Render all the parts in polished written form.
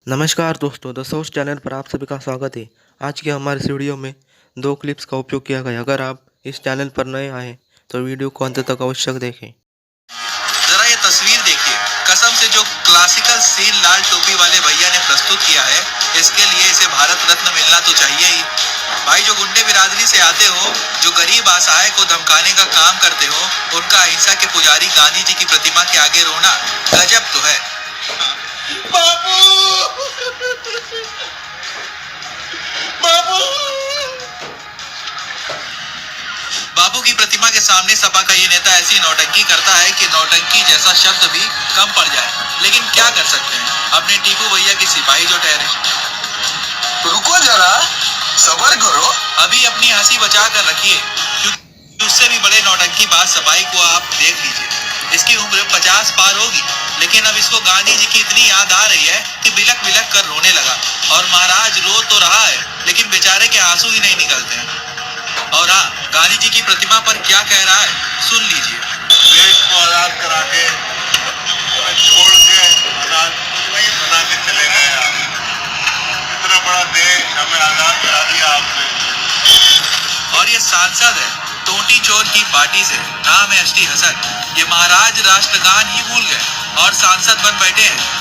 नमस्कार दोस्तों, the source channel पर आप सभी का स्वागत है। आज के हमारे इस वीडियो में दो क्लिप्स का उपयोग किया गया। अगर आप इस चैनल पर नए आए तो वीडियो को अंत तक अवश्य देखें। जरा ये तस्वीर देखिए, कसम से जो क्लासिकल सीन लाल टोपी वाले भैया ने प्रस्तुत किया है, इसके लिए इसे भारत रत्न मिलना तो चाहिए ही। भाई, जो गुंडे बिरादरी से आते हो, जो गरीब असहाय को धमकाने का काम करते हो, उनका अहिंसा के पुजारी गांधी जी की प्रतिमा के आगे रोना गजब तो है। बाबू, बाबू, बापू की प्रतिमा के सामने सपा का ये नेता ऐसी नौटंकी करता है कि नौटंकी जैसा शब्द भी कम पड़ जाए। लेकिन क्या कर सकते हैं, अपने टीकू भैया की सिपाही जो ठहरे। तो रुको जरा, सब्र करो। अभी अपनी हंसी बचा कर रखिए, क्योंकि उससे भी बड़े नौटंकी बात सपाई को आप देख लीजिए। इसकी उम्र 50 पार होगी, लेकिन अब इसको गांधी जी की इतनी याद आ रही है कि बिलक बिलक कर रोने लगा। और महाराज रो तो रहा है, लेकिन बेचारे के आंसू ही नहीं निकलते हैं। और हाँ, गांधी जी की प्रतिमा पर क्या कह रहा है, सुन लीजिए। देश को आजाद करा के छोड़ के आजाद बना के चले गए आप। इतना बड़ा देश हमें आजाद करा दिया आपने। और ये सांसद है टोटी चोर की पार्टी से, नाम है एसटी हसन। ये महाराज राष्ट्रगान ही भूल गए और सांसद बन बैठे हैं।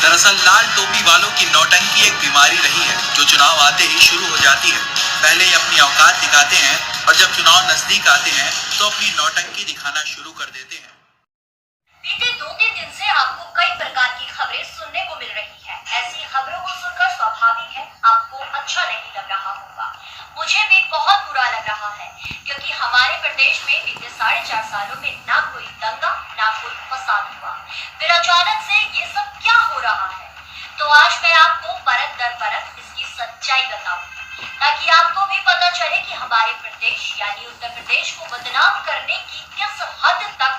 दरअसल लाल टोपी वालों की नौटंकी एक बीमारी रही है, जो चुनाव आते ही शुरू हो जाती है। पहले ये अपनी औकात दिखाते हैं और जब चुनाव नजदीक आते हैं तो अपनी नौटंकी दिखाना शुरू कर देते हैं। बीते 2-3 दिन से आपको कई प्रकार की खबरें सुनने को मिल रही है। ऐसी खबरों को सुनकर स्वाभाविक है आपको अच्छा नहीं लग रहा होगा। मुझे भी बहुत बुरा लग रहा है, क्योंकि हमारे प्रदेश में बीते 4.5 सालों में ना कोई दंगा ना कोई फसाद हुआ। फिर अचानक से ये सब क्या हो रहा है? तो आज मैं आपको परत दर परत इसकी सच्चाई बताऊंगी, ताकि आपको भी पता चले कि हमारे प्रदेश यानी उत्तर प्रदेश को बदनाम करने की किस हद तक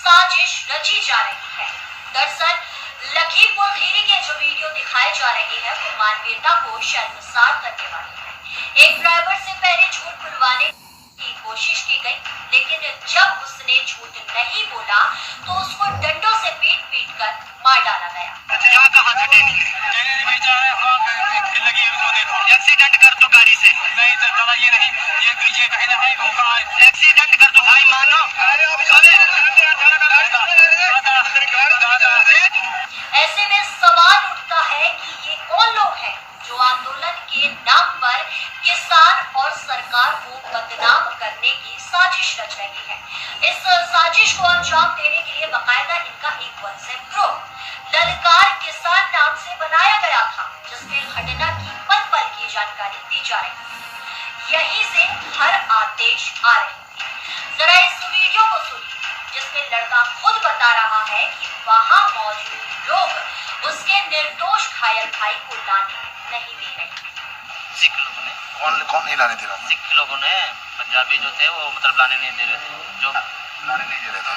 साजिश रची जा रही है। दरअसल लखीमपुर खीरी के जो वीडियो दिखाए जा रहे हैं वो मानवीयता को शर्मसार करने वाले हैं। एक ड्राइवर से पहले झूठ बुलवाने की कोशिश की गई, लेकिन जब उसने झूठ नहीं बोला तो उसको डंडों से पीट पीट कर मार डाला गया। एक्सीडेंट कर दो गाड़ी से, नहीं तो चला ये नहीं, ये कहना है होगा एक्सीडेंट कर दो भाई, मानो। ऐसे में सवाल उठता है कि ये कौन लोग हैं जो आंदोलन के नाम पर किसान और सरकार को बदनाम करने की साजिश रच रही है। इस साजिश को अंजाम देने के लिए बाकायदा इनका एक व्हाट्सएप ग्रुप ललकार किसान नाम से बनाया गया था, जिसमें घटना की पल पल की जानकारी दी जा रही थी। यहीं से हर आदेश आ रही थी। जरा इस वीडियो को सुनिए, जिसमें लड़का खुद बता रहा है कि वहां मौजूद लोग उसके निर्दोष घायल भाई को लाने नहीं दे रहे। सिख लोगों ने कौन नहीं लाने दे रहा? सिख लोगों ने, पंजाबी जो थे वो मतलब लाने नहीं दे रहे थे, जो लाने नहीं दे रहे थे।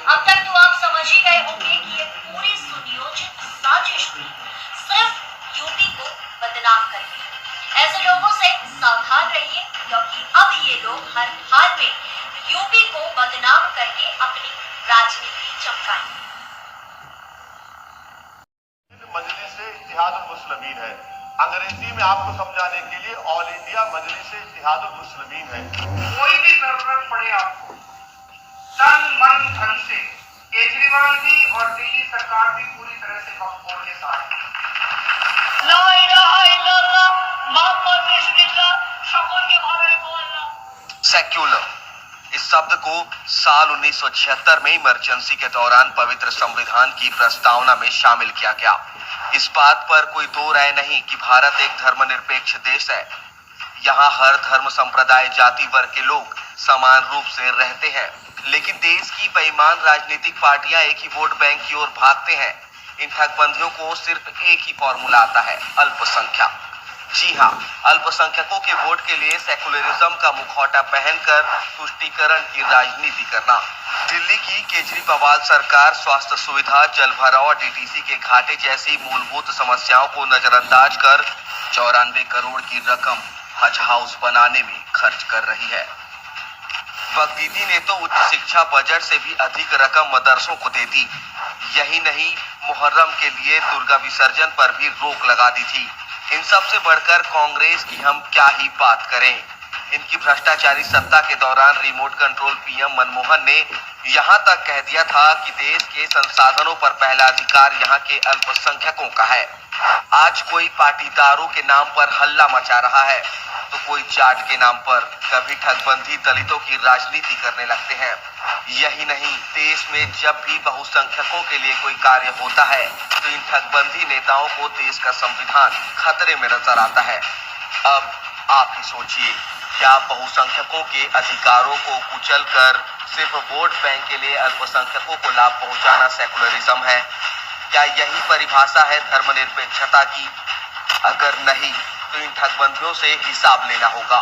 अब तक तो आप समझ ही गए होंगे कि ये पूरी सुनियोजित साजिश थी, सिर्फ यूपी को बदनाम करके। ऐसे लोगों से सावधान रहिए, क्योंकि अब ये लोग हर हाल में यूपी को बदनाम करके अपनी राजनीति चमकाएंगे। मजलिस इत्तेहादुल मुस्लिमीन है, अंग्रेजी में आपको समझाने के लिए ऑल इंडिया मजलिस इत्तेहादुल मुस्लिमीन है। कोई भी जरूरत पड़े आपको, तन मन धन से केजरीवाल भी और दिल्ली सरकार भी पूरी तरह से बखौर के साथ है। ला इलाहा इल्लल्लाह मोहम्मद रसूलुल्लाह शकुर के बारे में बोलना। सेक्युलर इस शब्द को साल 1976 में इमरजेंसी के दौरान पवित्र संविधान की प्रस्तावना में शामिल किया गया। इस बात पर कोई दो राय नहीं कि भारत एक धर्मनिरपेक्ष देश है। यहाँ हर धर्म, संप्रदाय, जाति, वर्ग के लोग समान रूप से रहते हैं। लेकिन देश की बेईमान राजनीतिक पार्टियां एक ही वोट बैंक की ओर भागते हैं। इन ठगबंधियों को सिर्फ एक ही फॉर्मूला आता है, अल्पसंख्यक। जी हाँ, अल्पसंख्यकों के वोट के लिए सेकुलरिज्म का मुखौटा पहनकर तुष्टीकरण की राजनीति करना। दिल्ली की केजरीवाल सरकार स्वास्थ्य सुविधा, जल भराव, डीटीसी के घाटे जैसी मूलभूत समस्याओं को नजरअंदाज कर 94 करोड़ की रकम हज हाउस बनाने में खर्च कर रही है। दीदी ने तो उच्च शिक्षा बजट से भी अधिक रकम मदरसों को दे दी। यही नहीं, मुहर्रम के लिए दुर्गा विसर्जन पर भी रोक लगा दी थी। इन सब से बढ़कर कांग्रेस की हम क्या ही बात करें। इनकी भ्रष्टाचारी सत्ता के दौरान रिमोट कंट्रोल पीएम मनमोहन ने यहाँ तक कह दिया था कि देश के संसाधनों पर पहला अधिकार यहाँ के अल्पसंख्यकों का है। आज कोई पाटीदारों के नाम पर हल्ला मचा रहा है तो कोई जाट के नाम पर, कभी ठगबंधी दलितों की राजनीति करने लगते हैं। यही नहीं, देश में जब भी बहुसंख्यकों के लिए कोई कार्य होता है तो इन ठगबंधी नेताओं को देश का संविधान खतरे में नजर आता है। अब आप ही सोचिए, क्या बहुसंख्यकों के अधिकारों को कुचलकर सिर्फ वोट बैंक के लिए अल्पसंख्यकों को लाभ पहुंचाना सेकुलरिज्म है? क्या यही परिभाषा है धर्मनिरपेक्षता की? अगर नहीं तो इन ठगबंधियों से हिसाब लेना होगा।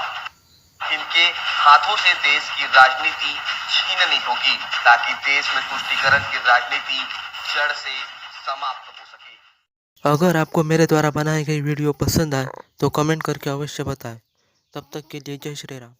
इनके हाथों से देश की राजनीति छीननी होगी ताकि देश में तुष्टीकरण की राजनीति जड़ से समाप्त हो सके। अगर आपको मेरे द्वारा बनाई गई वीडियो पसंद आए तो कमेंट करके अवश्य बताएं। तब तक के लिए जय श्री राम।